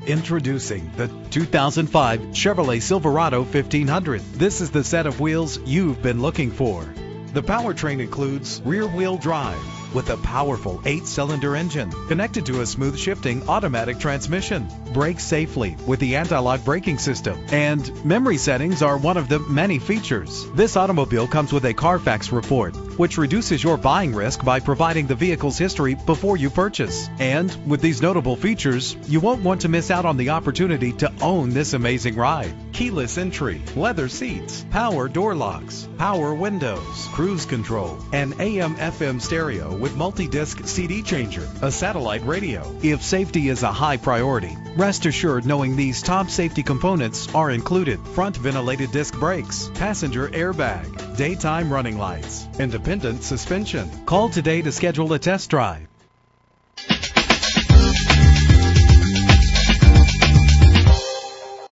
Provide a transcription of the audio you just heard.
Introducing the 2005 Chevrolet Silverado 1500. This is the set of wheels you've been looking for. The powertrain includes rear-wheel drive with a powerful 8-cylinder engine connected to a smooth shifting automatic transmission. Brake safely with the anti-lock braking system, and memory settings are one of the many features. This automobile comes with a Carfax report, which reduces your buying risk by providing the vehicle's history before you purchase. And with these notable features, you won't want to miss out on the opportunity to own this amazing ride. Keyless entry, leather seats, power door locks, power windows, cruise control, an AM/FM stereo with multi-disc CD changer, a satellite radio. If safety is a high priority, rest assured knowing these top safety components are included: front ventilated disc brakes, passenger airbag, daytime running lights, independent suspension. Call today to schedule a test drive.